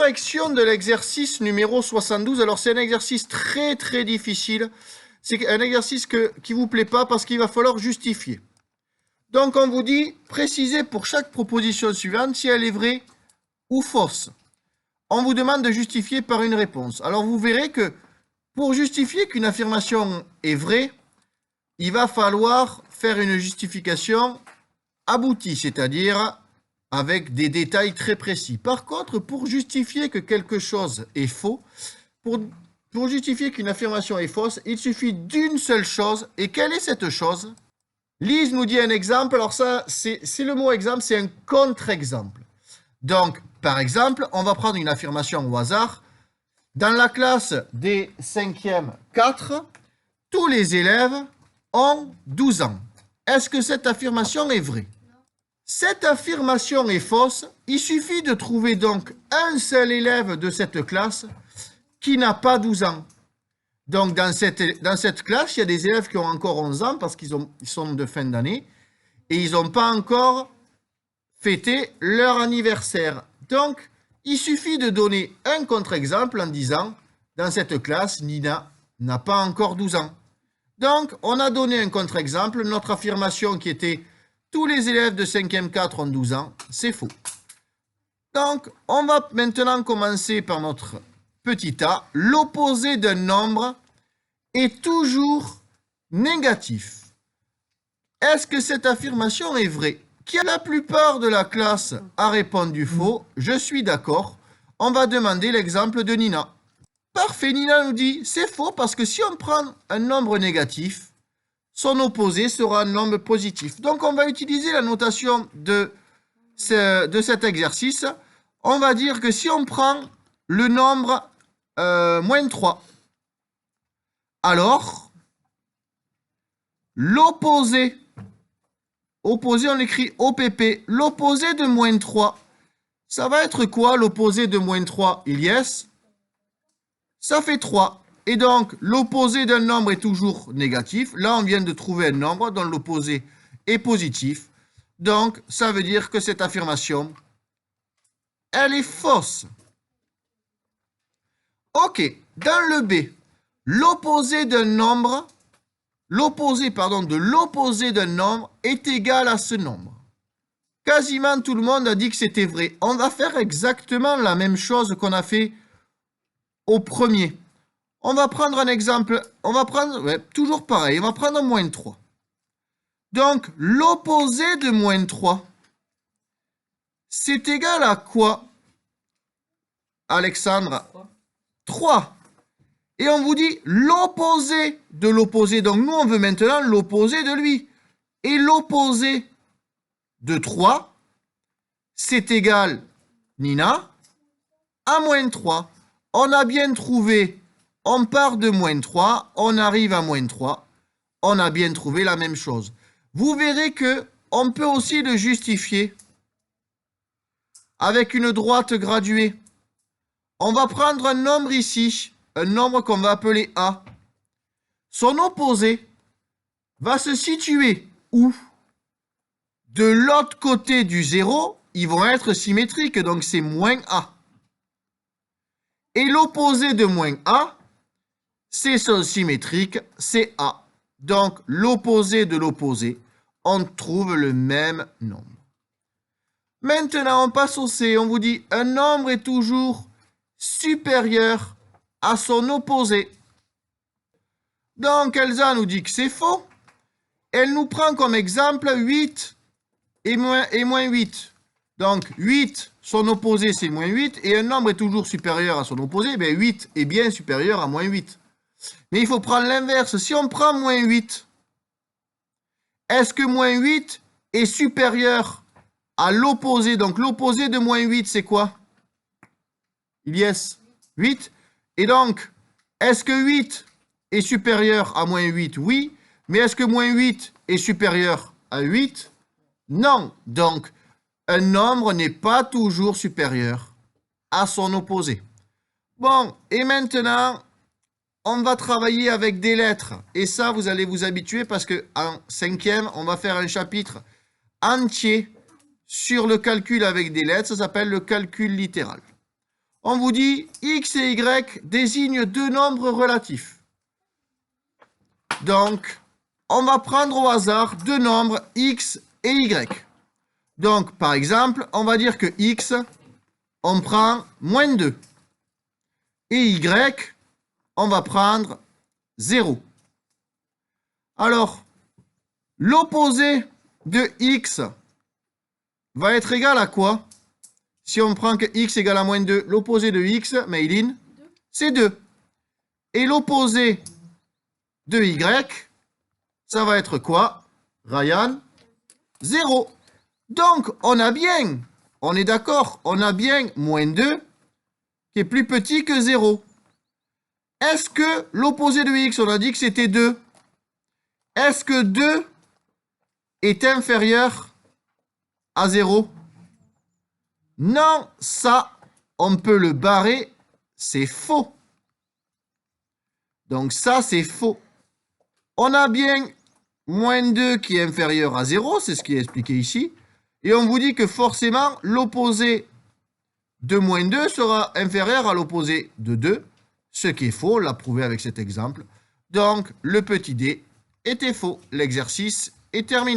correction de l'exercice numéro 72. Alors, c'est un exercice très difficile. C'est un exercice qui ne vous plaît pas parce qu'il va falloir justifier. Donc, on vous dit, précisez pour chaque proposition suivante si elle est vraie ou fausse. On vous demande de justifier par une réponse. Alors, vous verrez que pour justifier qu'une affirmation est vraie, il va falloir faire une justification aboutie, c'est-à-dire avec des détails très précis. Par contre, pour justifier que quelque chose est faux, pour justifier qu'une affirmation est fausse, il suffit d'une seule chose. Et quelle est cette chose? Lise nous dit un exemple. Alors ça, c'est le mot exemple, c'est un contre-exemple. Donc, par exemple, on va prendre une affirmation au hasard. Dans la classe des 5e 4, tous les élèves ont 12 ans. Est-ce que cette affirmation est vraie? Cette affirmation est fausse. Il suffit de trouver donc un seul élève de cette classe qui n'a pas 12 ans. Donc, dans cette classe, il y a des élèves qui ont encore 11 ans parce qu'ils sont de fin d'année et ils n'ont pas encore fêté leur anniversaire. Donc, il suffit de donner un contre-exemple en disant « Dans cette classe, Nina n'a pas encore 12 ans ». Donc, on a donné un contre-exemple. Notre affirmation qui était « Tous les élèves de 5e 4 ont 12 ans », c'est faux. Donc, on va maintenant commencer par notre petit a. L'opposé d'un nombre est toujours négatif. Est-ce que cette affirmation est vraie? La plupart de la classe a répondu faux. Je suis d'accord. On va demander l'exemple de Nina. Parfait, Nina nous dit c'est faux parce que si on prend un nombre négatif, son opposé sera un nombre positif. Donc, on va utiliser la notation de cet exercice. On va dire que si on prend le nombre moins 3, alors l'opposé, on écrit OPP, l'opposé de moins 3, ça va être quoi l'opposé de moins 3, Ilyes? Ça fait 3. Et donc, l'opposé d'un nombre est toujours négatif. Là, on vient de trouver un nombre dont l'opposé est positif. Donc, ça veut dire que cette affirmation, elle est fausse. Ok, dans le B, l'opposé d'un nombre, l'opposé d'un nombre est égal à ce nombre. Quasiment tout le monde a dit que c'était vrai. On va faire exactement la même chose qu'on a fait au premier. On va prendre un exemple, toujours pareil, on va prendre moins 3. Donc, l'opposé de moins 3, c'est égal à quoi, Alexandre? 3. Et on vous dit l'opposé de l'opposé. Donc, nous, on veut maintenant l'opposé de lui. Et l'opposé de 3, c'est égal, Nina, à moins 3. On a bien trouvé, on part de moins 3, on arrive à moins 3. On a bien trouvé la même chose. Vous verrez que on peut aussi le justifier avec une droite graduée. On va prendre un nombre ici, un nombre qu'on va appeler A. Son opposé va se situer où? De l'autre côté du 0, ils vont être symétriques, donc c'est moins A. Et l'opposé de moins A, c'est son symétrique, c'est A. Donc, l'opposé de l'opposé, on trouve le même nombre. Maintenant, on passe au C. On vous dit, un nombre est toujours supérieur à son opposé. Donc, Elsa nous dit que c'est faux. Elle nous prend comme exemple 8 et moins 8. Donc, 8, son opposé, c'est moins 8. Et un nombre est toujours supérieur à son opposé. Bien, 8 est bien supérieur à moins 8. Mais il faut prendre l'inverse. Si on prend moins 8, est-ce que moins 8 est supérieur à l'opposé? Donc, l'opposé de moins 8, c'est quoi? Yes, 8. Et donc, est-ce que 8 est supérieur à moins 8? Oui. Mais est-ce que moins 8 est supérieur à 8? Non. Donc, un nombre n'est pas toujours supérieur à son opposé. Bon, et maintenant, on va travailler avec des lettres. Et ça, vous allez vous habituer parce qu'en 5e, on va faire un chapitre entier sur le calcul avec des lettres. Ça s'appelle le calcul littéral. On vous dit x et y désignent deux nombres relatifs. Donc, on va prendre au hasard deux nombres x et y. Donc, par exemple, on va dire que x, on prend moins 2. Et y, on va prendre 0. Alors, l'opposé de x va être égal à quoi? Si on prend que x égale à moins 2, l'opposé de x, Maïline, c'est 2. Et l'opposé de y, ça va être quoi, Ryan? 0. Donc, on est d'accord, on a bien moins 2 qui est plus petit que 0. Est-ce que l'opposé de x, on a dit que c'était 2. Est-ce que 2 est inférieur à 0? Non, ça, on peut le barrer, c'est faux. Donc ça, c'est faux. On a bien moins 2 qui est inférieur à 0, c'est ce qui est expliqué ici. Et on vous dit que forcément, l'opposé de moins 2 sera inférieur à l'opposé de 2, ce qui est faux, on l'a prouvé avec cet exemple. Donc, le petit d était faux. L'exercice est terminé.